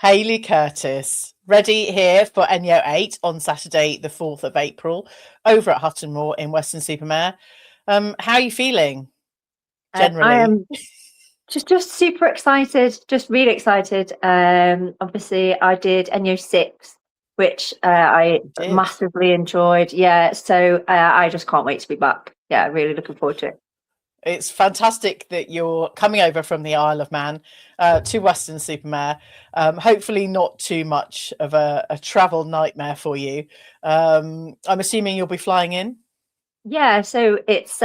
Hayley Curtis, ready here for ENYO 8 on Saturday, the 4th of April, over at Hutton Moor in Weston-Super-Mare. How are you feeling generally? I am just super excited, just really excited. Obviously, I did ENYO 6, which I massively enjoyed. Yeah, so I just can't wait to be back. Yeah, really looking forward to it. It's fantastic that you're coming over from the Isle of Man to Weston-Super-Mare. Hopefully not too much of a travel nightmare for you. I'm assuming you'll be flying in? Yeah, so it's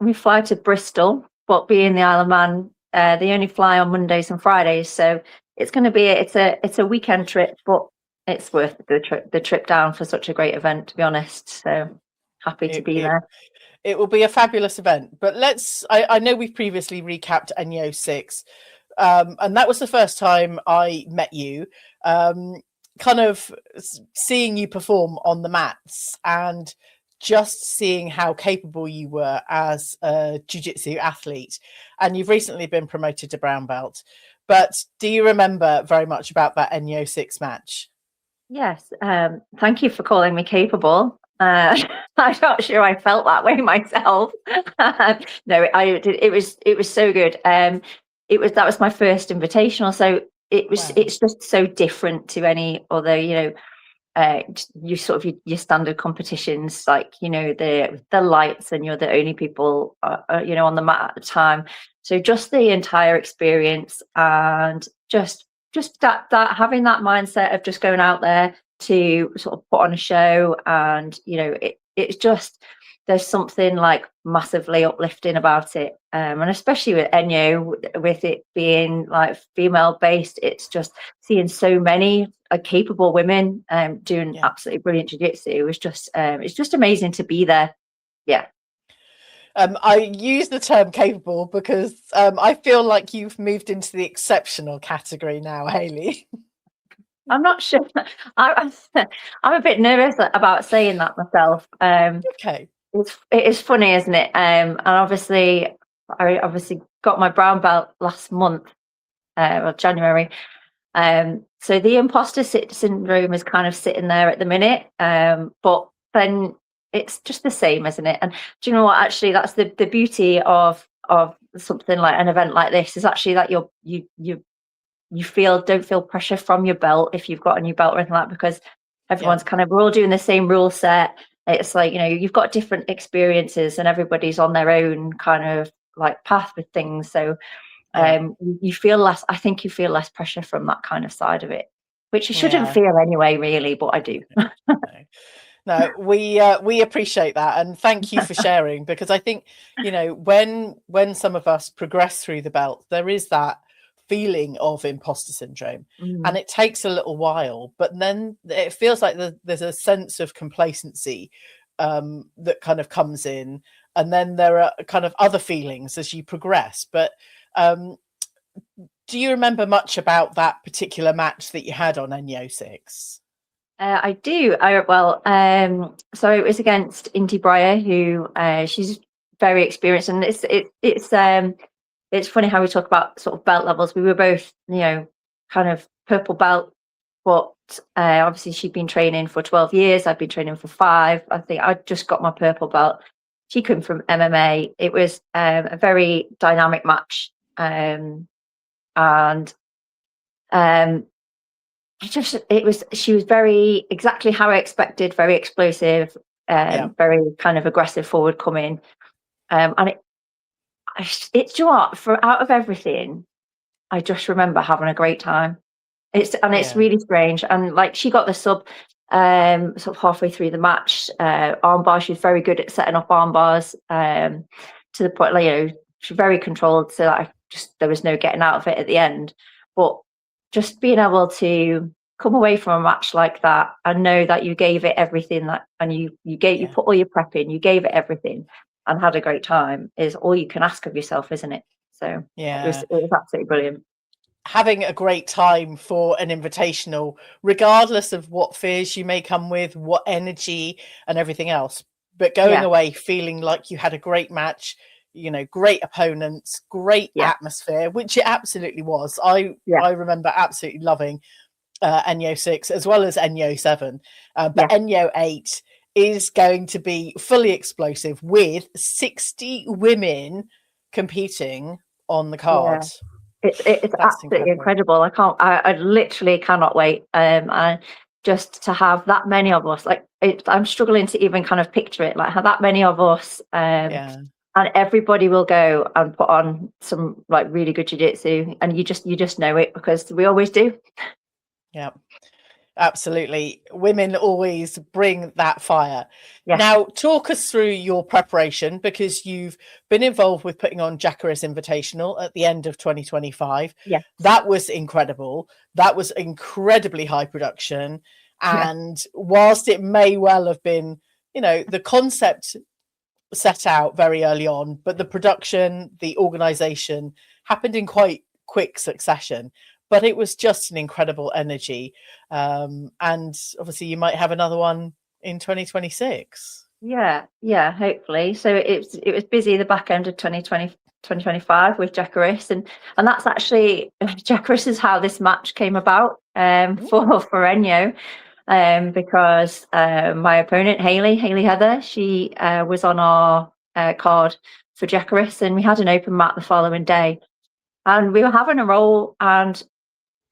we fly to Bristol, but being the Isle of Man, they only fly on Mondays and Fridays. So it's going to be it's a weekend trip, but it's worth the trip down for such a great event, to be honest. So happy to be there. It will be a fabulous event. But I know we've previously recapped ENYO 6, and that was the first time I met you. Kind of seeing you perform on the mats and just seeing how capable you were as a jiu-jitsu athlete. And you've recently been promoted to brown belt. But do you remember very much about that ENYO 6 match? Yes. Thank you for calling me capable. I'm not sure I felt that way myself. No, it was so good. That was my first invitational, so it's just so different to any other, you sort of your standard competitions, like the lights, and you're the only people on the mat at the time. So just the entire experience, and just that having that mindset of just going out there to sort of put on a show, and it's just, there's something like massively uplifting about it, and especially with ENYO, with it being like female based, it's just seeing so many capable women doing absolutely brilliant jiu-jitsu. It's just amazing to be there. Yeah. I use the term capable because I feel like you've moved into the exceptional category now, Hayley. I'm not sure. I'm a bit nervous about saying that myself. Okay. It is funny, isn't it? And obviously, I got my brown belt last month, January. So the imposter syndrome is kind of sitting there at the minute. But then it's just the same, isn't it? And do you know what? Actually, that's the beauty of something like an event like this, is actually that you don't feel pressure from your belt if you've got a new belt or anything like that, because everyone's we're all doing the same rule set. It's like, you've got different experiences, and everybody's on their own kind of like path with things. So you feel less, I think you feel less pressure from that kind of side of it, which you shouldn't feel anyway, really, but I do. No, we appreciate that, and thank you for sharing, because I think, when some of us progress through the belt, there is that feeling of imposter syndrome, and it takes a little while, but then it feels like there's a sense of complacency that kind of comes in, and then there are kind of other feelings as you progress. But do you remember much about that particular match that you had on ENYO 6? I do. So it was against Indy Breyer, who she's very experienced, and it's funny how we talk about sort of belt levels. We were both, kind of purple belt, but obviously she'd been training for 12 years. I've been training for 5. I think I just got my purple belt. She came from MMA. It was a very dynamic match, and she was very exactly how I expected, very explosive, very kind of aggressive forward coming, and it's for out of everything, I just remember having a great time. It's really strange, and like she got the sub sort of halfway through the match, armbar. She was very good at setting up armbars, to the point, like, she's very controlled, so that there was no getting out of it at the end. But just being able to come away from a match like that and know that you gave it everything, and you put all your prep in, you gave it everything, and had a great time, is all you can ask of yourself, isn't it? So it was absolutely brilliant. Having a great time for an invitational, regardless of what fears you may come with, what energy and everything else, but going away feeling like you had a great match, great opponents, great atmosphere, which it absolutely was. I remember absolutely loving ENYO 6 as well as ENYO 7, but ENYO 8 is going to be fully explosive with 60 women competing on the card. It's absolutely incredible. I literally cannot wait. Just to have that many of us, I'm struggling to even kind of picture it, like how that many of us, and everybody will go and put on some like really good jiu-jitsu, and you just know it because we always do. Yeah, absolutely. Women always bring that fire. Now, talk us through your preparation, because you've been involved with putting on Jackaris Invitational at the end of 2025. That was incredible. That was incredibly high production. And whilst it may well have been, the concept set out very early on, but the production, the organization happened in quite quick succession. But it was just an incredible energy. And obviously you might have another one in 2026. Yeah, hopefully. So it was busy the back end of 2025 with Jackaris, and that's actually Jackaris is how this match came about for ENYO, because my opponent Hayley Heather, she was on our card for Jackaris, and we had an open mat the following day, and we were having a roll, and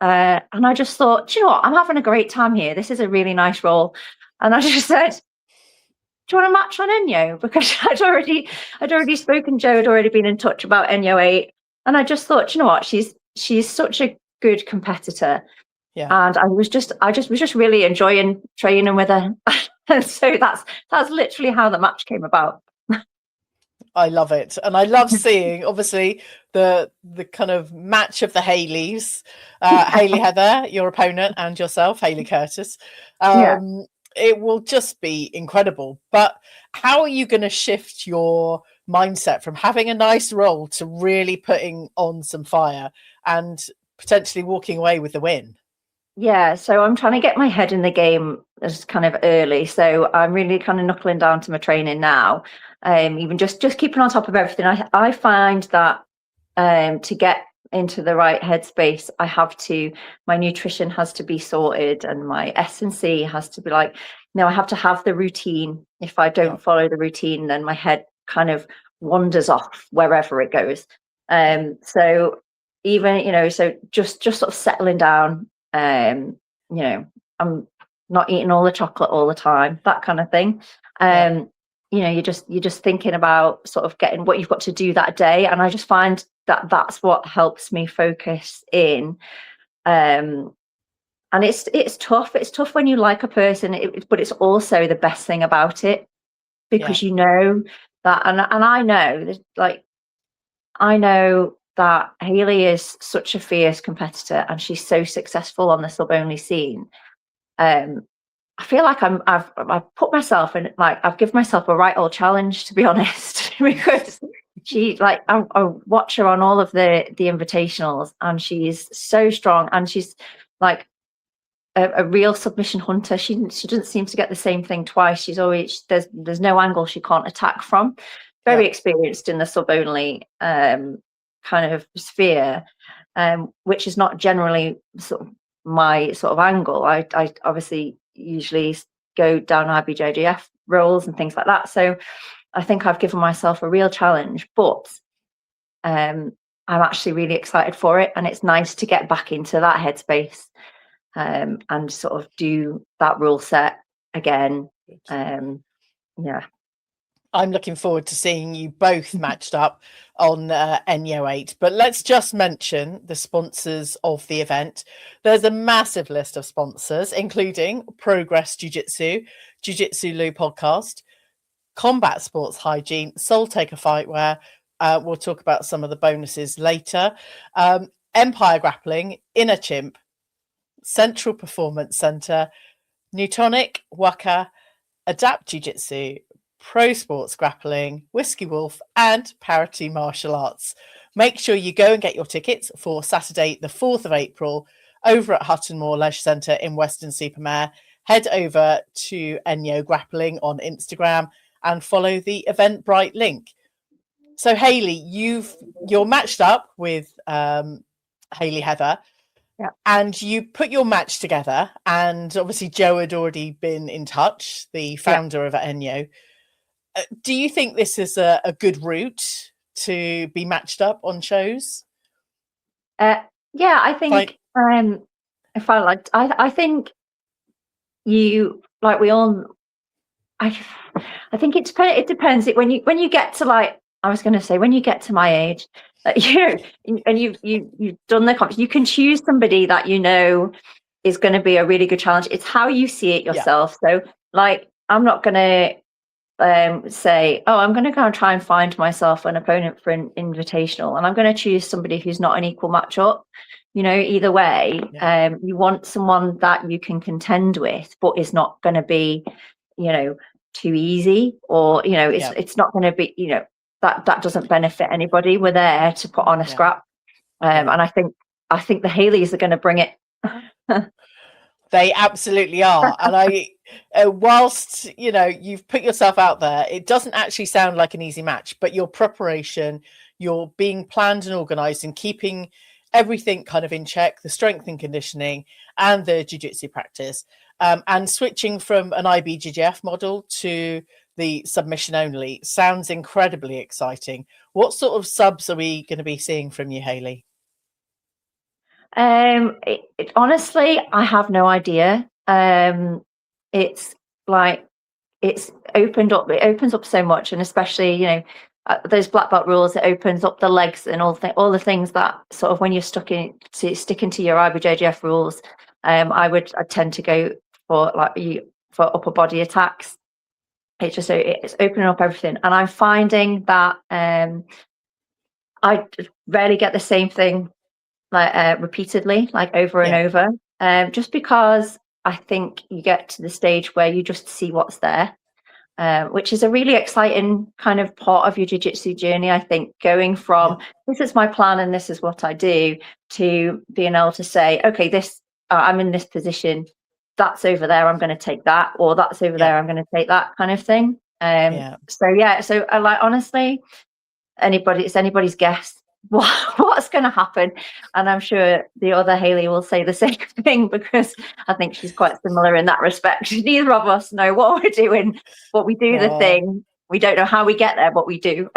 I just thought, do you know what, I'm having a great time here. This is a really nice roll, and I just said, do you want to match on ENYO? Because I'd already spoken. Joe had already been in touch about ENYO 8, and I just thought, you know what, she's such a good competitor, and I was just really enjoying training with her, and so that's literally how the match came about. I love it, and I love seeing obviously the kind of match of the Hayleys, Hayley Heather, your opponent, and yourself, Hayley Curtis. It will just be incredible. But how are you going to shift your mindset from having a nice roll to really putting on some fire and potentially walking away with the win? Yeah, so I'm trying to get my head in the game as kind of early. So I'm really kind of knuckling down to my training now. Even just keeping on top of everything. I find that to get into the right headspace, my nutrition has to be sorted, and my S&C has to be I have to have the routine. If I don't follow the routine, then my head kind of wanders off wherever it goes. So even, so just sort of settling down, I'm not eating all the chocolate all the time, that kind of thing. You're just thinking about sort of getting what you've got to do that day, and I just find that that's what helps me focus in. And it's tough. It's tough when you like a person, but it's also the best thing about it, because you know that, and I know that, I know that Hayley is such a fierce competitor, and she's so successful on the sub-only scene. I feel like I've put myself in, I've given myself a right old challenge, to be honest, because I watch her on all of the invitationals, and she's so strong, and she's like a real submission hunter. She doesn't seem to get the same thing twice. She's always, there's no angle she can't attack from. Very experienced in the sub-only kind of sphere, which is not generally sort of my sort of angle. I obviously usually go down IBJJF roles and things like that. So I think I've given myself a real challenge, but I'm actually really excited for it, and it's nice to get back into that headspace and sort of do that rule set again. I'm looking forward to seeing you both matched up on ENYO 8. But let's just mention the sponsors of the event. There's a massive list of sponsors, including Progress Jiu Jitsu, Jiu Jitsu Lou Podcast, Combat Sports Hygiene, Soul Taker Fightwear. We'll talk about some of the bonuses later. Empire Grappling, Inner Chimp, Central Performance Center, Neutonic, Wuka, Adapt Jiu Jitsu, Pro Sports Grappling, Whiskey Wolf, and Parity Martial Arts. Make sure you go and get your tickets for Saturday, the 4th of April, over at Hutton Moor Leisure Centre in Weston-Super-Mare. Head over to ENYO Grappling on Instagram and follow the Eventbrite link. So Hayley, you're matched up with Hayley Heather, and you put your match together. And obviously, Joe had already been in touch, the founder of ENYO. Do you think this is a good route to be matched up on shows? I think I think you like we all. I think it depends. When you get to when you get to my age, and you've done the competition, you can choose somebody that you know is going to be a really good challenge. It's how you see it yourself. So I'm not going to say, oh, I'm going to go and try and find myself an opponent for an invitational, and I'm going to choose somebody who's not an equal matchup. Either way, you want someone that you can contend with, but is not going to be, too easy, or it's not going to be, that doesn't benefit anybody. We're there to put on a scrap, and I think the Hayleys are going to bring it. They absolutely are. And whilst you've put yourself out there, it doesn't actually sound like an easy match, but your preparation, you're being planned and organized and keeping everything kind of in check, the strength and conditioning and the jiu-jitsu practice, and switching from an IBJJF model to the submission only sounds incredibly exciting. What sort of subs are we going to be seeing from you, Hayley? Honestly, I have no idea. It's opened up. It opens up so much, and especially those black belt rules. It opens up the legs and all the things that sort of when you're sticking to your IBJJF rules. I tend to go for upper body attacks. It's opening up everything, and I'm finding that I rarely get the same thing repeatedly, over and over, just because I think you get to the stage where you just see what's there, which is a really exciting kind of part of your jiu-jitsu journey. I think going from this is my plan and this is what I do, to being able to say, okay, this I'm in this position, that's over there, I'm going to take that, or that's over there, I'm going to take that, kind of thing. So I honestly, it's anybody's guess what's going to happen, and I'm sure the other Hayley will say the same thing, because I think she's quite similar in that respect. Neither of us know what we're doing, but we do the thing. We don't know how we get there, but we do.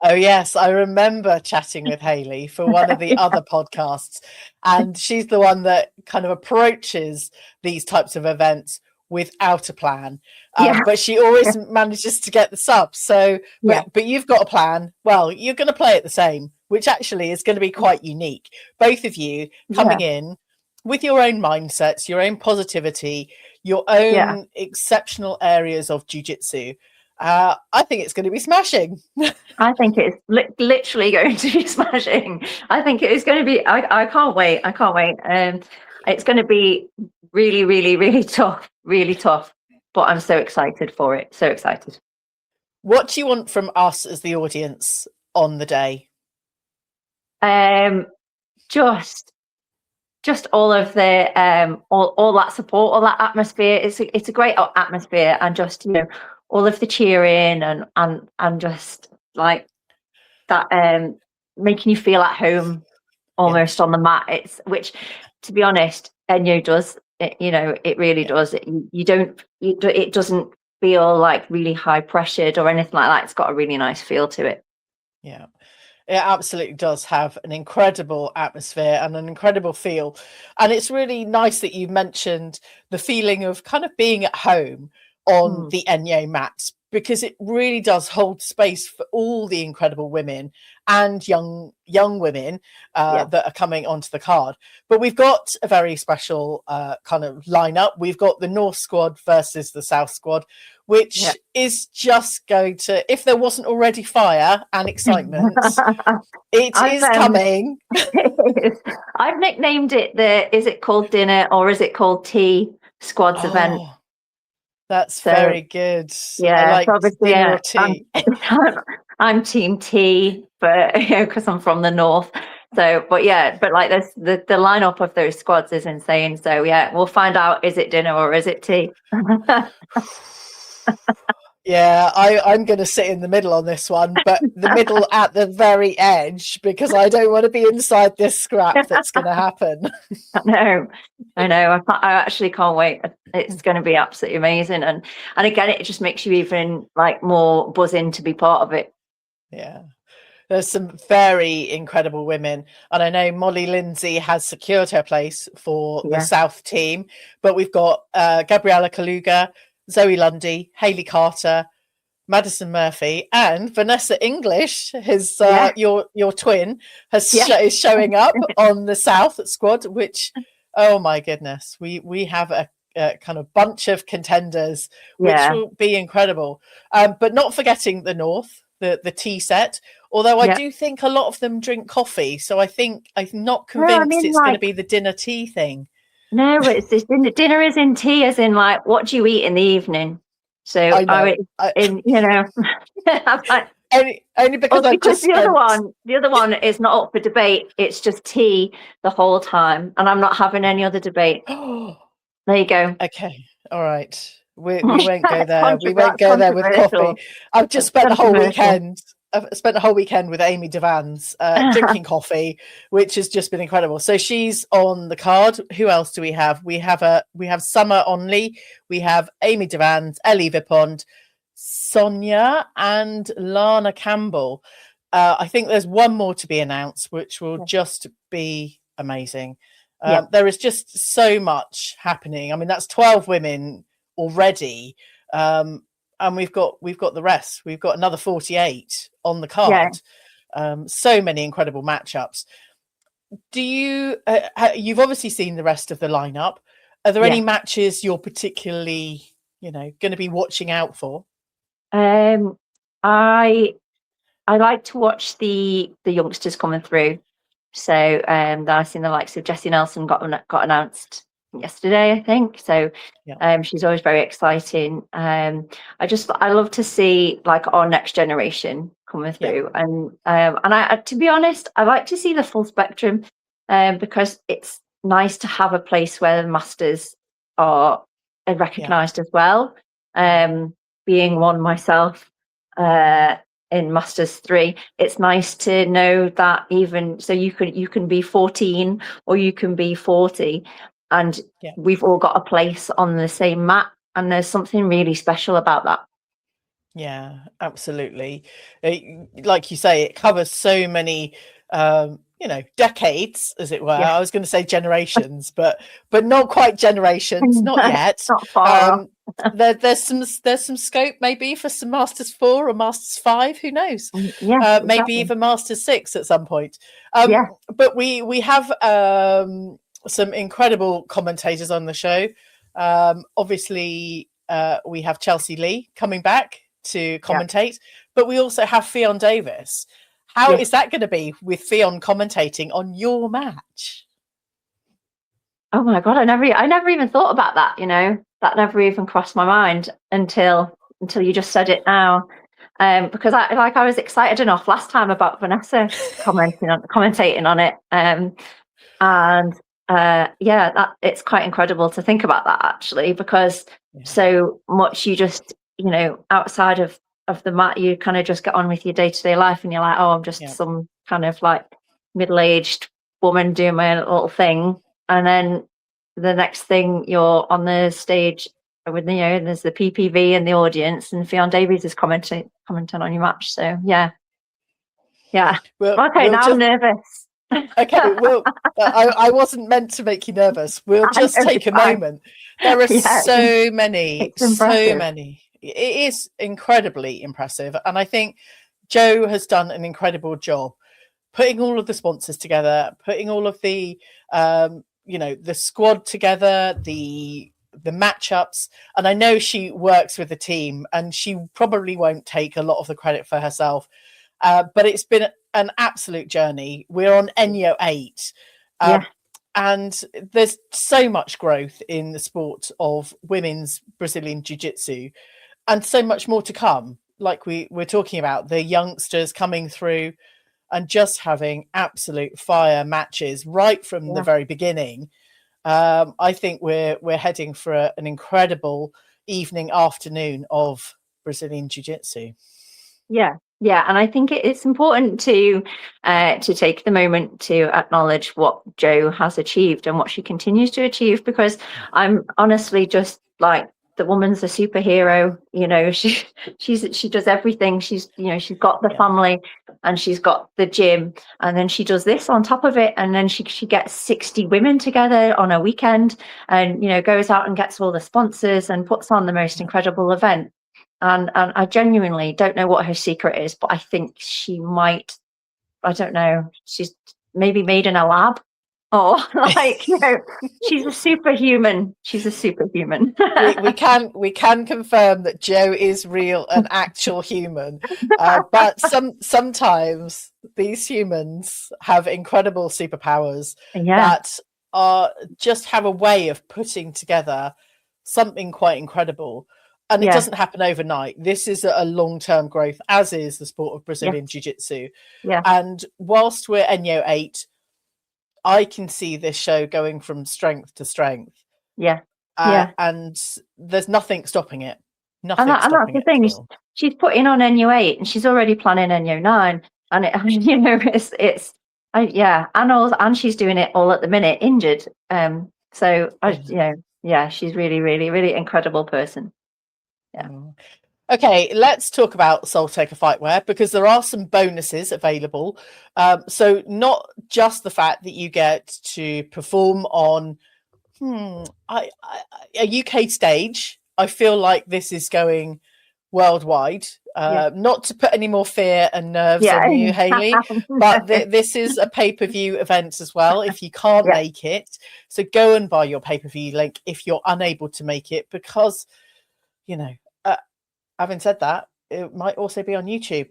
Oh yes, I remember chatting with Hayley for one of the other podcasts, and she's the one that kind of approaches these types of events without a plan, but she always manages to get the subs. So but you've got a plan. Well, you're going to play it the same, which actually is going to be quite unique. Both of you coming in with your own mindsets, your own positivity, your own exceptional areas of jiu-jitsu. I think it's going to be smashing. I think it's literally going to be smashing. I think it is going to be. I can't wait. It's going to be really, really, really tough. Really tough. But I'm so excited for it. So excited. What do you want from us as the audience on the day? Just all of the all that support, all that atmosphere. It's a great atmosphere, and just all of the cheering and just like that, making you feel at home almost on the mat. Which, to be honest, ENYO does. It really does. It doesn't feel like really high pressured or anything like that. It's got a really nice feel to it. Yeah, it absolutely does have an incredible atmosphere and an incredible feel. And it's really nice that you mentioned the feeling of kind of being at home on the ENYO mats, because it really does hold space for all the incredible women and young women that are coming onto the card. But we've got a very special kind of lineup. We've got the North squad versus the South squad, which is just going to, if there wasn't already fire and excitement, it is coming. I've nicknamed it is it called dinner or is it called tea squads event? That's very good. Yeah, I like obviously, dinner or tea. I'm team tea, but because I'm from the north. So, but like this, the lineup of those squads is insane. So we'll find out, is it dinner or is it tea? Yeah, I'm going to sit in the middle on this one, but the middle at the very edge, because I don't want to be inside this scrap that's going to happen. I know. I actually can't wait. It's going to be absolutely amazing. And again, it just makes you even like more buzzing to be part of it. Yeah. There's some very incredible women. And I know Molly Lindsay has secured her place for the South team, but we've got Gabriella Kaluga, Zoe Lundy, Hayley Carter, Madison Murphy, and Vanessa English, his your twin, is showing up on the South squad, which, oh my goodness, we have a kind of bunch of contenders, which will be incredible. But not forgetting the North, the tea set, although I do think a lot of them drink coffee, so I'm not convinced it's going to be the dinner tea thing. No, it's this dinner is in tea, as in like, what do you eat in the evening? So only because the other one is not up for debate. It's just tea the whole time, and I'm not having any other debate. There you go. Okay, all right. We won't go there. We won't go there with coffee. I've just spent the whole weekend. I've spent the whole weekend with Amy Devans drinking coffee, which has just been incredible. So she's on the card. Who else do we have? We have Summer Onley, we have Amy Devans, Ellie Vipond, Sonia, and Lana Campbell. I think there's one more to be announced, which will just be amazing. There is just so much happening. I mean, that's 12 women already. And we've got the rest. We've got another 48 on the card. So many incredible matchups. Do you? You've obviously seen the rest of the lineup. Are there any matches you're particularly, going to be watching out for? I like to watch the youngsters coming through. So I've seen the likes of Jessie Nelson got announced yesterday, I think. So she's always very exciting. I love to see like our next generation coming through. And I, to be honest, I like to see the full spectrum because it's nice to have a place where the masters are recognized as well. Being one myself in Masters 3, it's nice to know that even so you can be 14 or you can be 40, and we've all got a place on the same mat, and there's something really special about that. Yeah, absolutely. Like you say, it covers so many decades, as it were. I was going to say generations, but not quite generations, not yet. Not far. There's some scope maybe for some Masters 4 or Masters 5, who knows? Maybe even Masters 6 at some point. But we have some incredible commentators on the show. Obviously, we have Chelsea Lee coming back to commentate, but we also have Fionn Davis. How is that going to be with Fionn commentating on your match? Oh my God, I never even thought about that. That never even crossed my mind until you just said it now. Because I was excited enough last time about Vanessa commentating on it. That it's quite incredible to think about that, actually, because so much you just outside of the mat, you kind of just get on with your day-to-day life, and you're like, oh, I'm just some kind of like middle-aged woman doing my little thing, and then the next thing you're on the stage with there's the PPV and the audience, and Fionn Davies is commenting on your match. So now I'm nervous. Okay, well, I wasn't meant to make you nervous. We'll just take a moment. There are so many. It is incredibly impressive, and I think Joe has done an incredible job putting all of the sponsors together, putting all of the the squad together, the matchups. And I know she works with the team, and she probably won't take a lot of the credit for herself, but it's been an absolute journey. We're on ENYO 8, and there's so much growth in the sport of women's Brazilian Jiu-Jitsu, and so much more to come. Like we're talking about the youngsters coming through and just having absolute fire matches right from the very beginning. I think we're heading for an incredible afternoon of Brazilian Jiu-Jitsu. Yeah. And I think it's important to take the moment to acknowledge what Jo has achieved and what she continues to achieve, because I'm honestly just like, the woman's a superhero. She does everything. She's got the family, and she's got the gym, and then she does this on top of it, and then she gets 60 women together on a weekend, and goes out and gets all the sponsors and puts on the most incredible event. And I genuinely don't know what her secret is, but I think she might, I don't know, she's maybe made in a lab, or she's a superhuman. She's a superhuman. we can confirm that Jo is real, an actual human. But sometimes these humans have incredible superpowers that are just have a way of putting together something quite incredible. And it doesn't happen overnight. This is a long-term growth, as is the sport of Brazilian Jiu-Jitsu. Yeah. And whilst we're ENYO 8, I can see this show going from strength to strength. Yeah. And there's nothing stopping it. And that's the thing. She's putting on ENYO 8, and she's already planning ENYO 9. And and she's doing it all at the minute, injured. She's really, really, really incredible person. Yeah. Okay, let's talk about Soul Taker Fightwear, because there are some bonuses available. So not just the fact that you get to perform on a UK stage. I feel like this is going worldwide. Not to put any more fear and nerves on you, Hayley, but this is a pay-per-view event as well, if you can't make it. So go and buy your pay-per-view link if you're unable to make it, because having said that, it might also be on YouTube.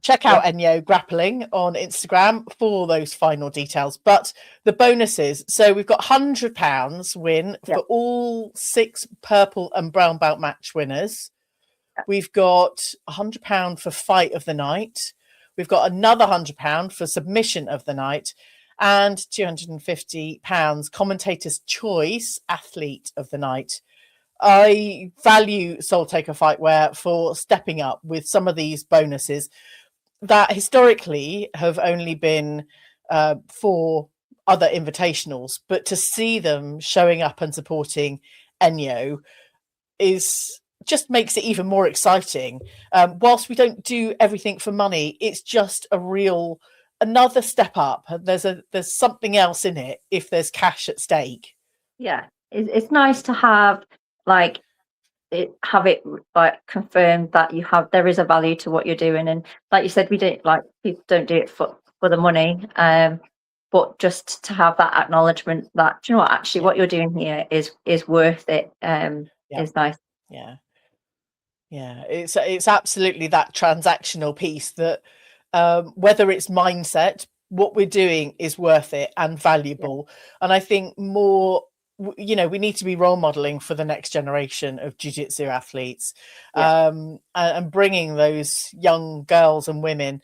Check out ENYO Grappling on Instagram for those final details. But the bonuses, so we've got £100 win for all 6 purple and brown belt match winners. We've got £100 for fight of the night. We've got another £100 for submission of the night, and £250 commentator's choice athlete of the night. I value Soul Taker Fightwear for stepping up with some of these bonuses that historically have only been for other invitationals, but to see them showing up and supporting ENYO just makes it even more exciting. Whilst we don't do everything for money, it's just another step up. There's something else in it if there's cash at stake. Yeah, it's nice to have it confirmed that there is a value to what you're doing. And like you said, people don't do it for the money, but just to have that acknowledgement that actually what you're doing here is worth it, is nice. It's absolutely that transactional piece that whether it's mindset, what we're doing is worth it and valuable. And I think more, we need to be role modeling for the next generation of jiu-jitsu athletes, and bringing those young girls and women.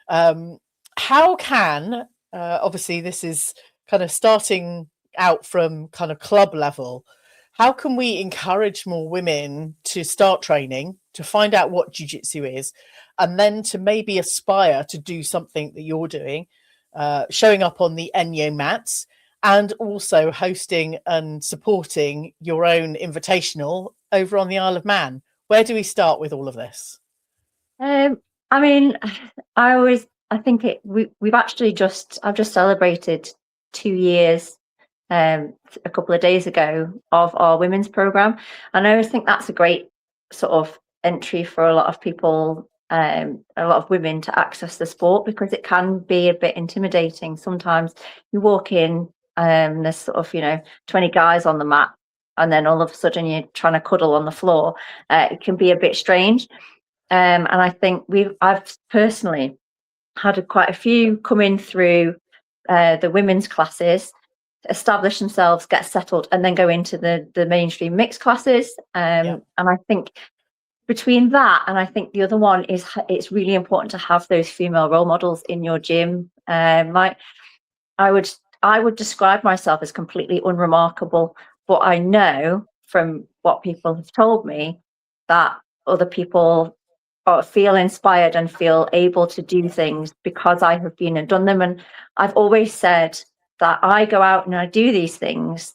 How can, obviously this is kind of starting out from kind of club level, how can we encourage more women to start training, to find out what jiu-jitsu is, and then to maybe aspire to do something that you're doing, showing up on the ENYO mats, and also hosting and supporting your own invitational over on the Isle of Man? Where do we start with all of this? I've just celebrated 2 years a couple of days ago of our women's program, and I always think that's a great sort of entry for a lot of people, a lot of women, to access the sport, because it can be a bit intimidating. Sometimes you walk in, there's sort of 20 guys on the mat, and then all of a sudden you're trying to cuddle on the floor. It can be a bit strange, and I think I've personally had quite a few come in through the women's classes, establish themselves, get settled, and then go into the mainstream mixed classes. And I think between that, and I think the other one is, it's really important to have those female role models in your gym. I would describe myself as completely unremarkable, but I know from what people have told me that other people feel inspired and feel able to do things because I have been and done them. And I've always said that I go out and I do these things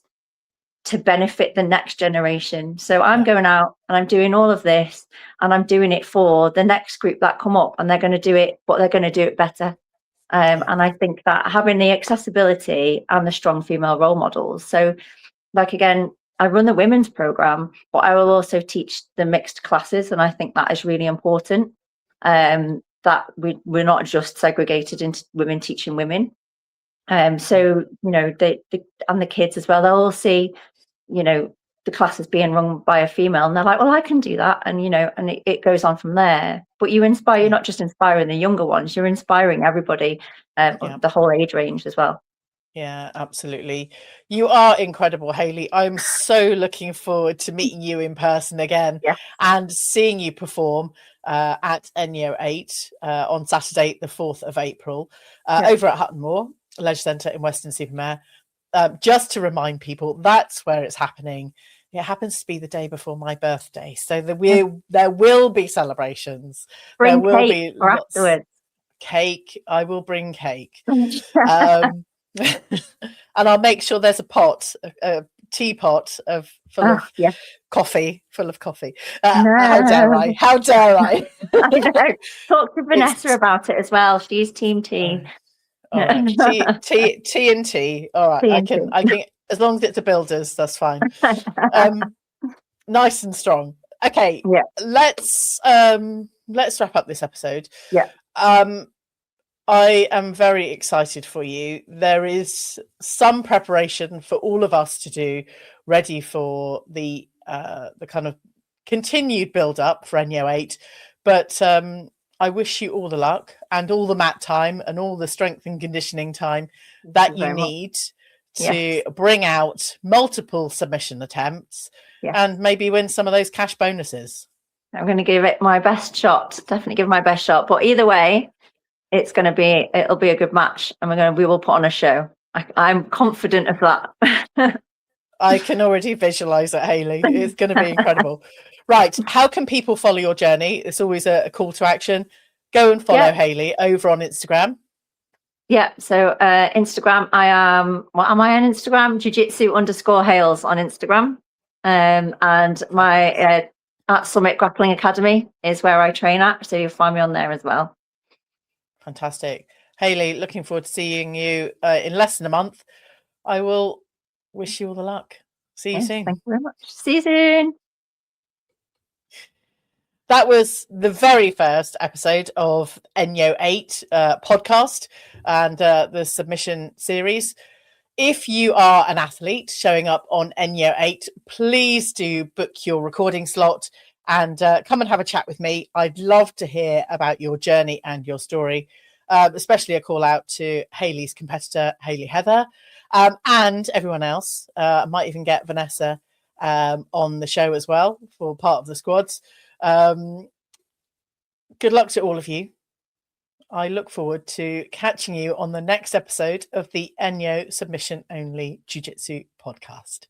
to benefit the next generation. So I'm going out and I'm doing all of this, and I'm doing it for the next group that come up, and they're going to do it, but they're going to do it better. And I think that having the accessibility and the strong female role models. So like, again, I run the women's program, but I will also teach the mixed classes. And I think that is really important, that we're not just segregated into women teaching women. So, you know, and the kids as well, they'll all see, you know, the classes being run by a female, and they're like, well, I can do that. And, you know, and it goes on from there. But you're not just inspiring the younger ones, you're inspiring everybody, the whole age range as well. Yeah, absolutely. You are incredible, Hayley. I'm so looking forward to meeting you in person again and seeing you perform at ENYO 8 on Saturday, the 4th of April, over at Hutton Moor Leisure Centre in Weston-Super-Mare. Just to remind people, that's where it's happening. It happens to be the day before my birthday, so there will be celebrations. Bring there will cake be or afterwards. Cake. I will bring cake. And I'll make sure there's a teapot full of coffee. How dare I? How dare I? I know. Talk to Vanessa about it as well. She's team tea. All right. Tea and tea. All right. I can as long as it's a builder's, that's fine. Nice and strong. Okay. Yeah. Let's wrap up this episode. Yeah. I am very excited for you. There is some preparation for all of us to do, ready for the kind of continued build up for ENYO 8. But I wish you all the luck and all the mat time and all the strength and conditioning time that you need to bring out multiple submission attempts and maybe win some of those cash bonuses. I'm going to give it my best shot. Definitely give my best shot. But either way, it'll be a good match, and we will put on a show. I'm confident of that. I can already visualize it, Hayley. It's going to be incredible. Right. How can people follow your journey? It's always a call to action. Go and follow Hayley over on Instagram. Yeah. So Instagram, what am I on Instagram? Jiu-Jitsu_Hales on Instagram. And my at Summit Grappling Academy is where I train at. So you'll find me on there as well. Fantastic. Hayley, looking forward to seeing you in less than a month. I will wish you all the luck. See you soon. Thank you very much. See you soon. That was the very first episode of ENYO 8 podcast and the submission series. If you are an athlete showing up on ENYO 8, please do book your recording slot and come and have a chat with me. I'd love to hear about your journey and your story, especially a call out to Hayley's competitor, Hayley Heather, and everyone else. I might even get Vanessa on the show as well for part of the squads. Good luck to all of you. I look forward to catching you on the next episode of the ENYO Submission Only Jiu Jitsu podcast.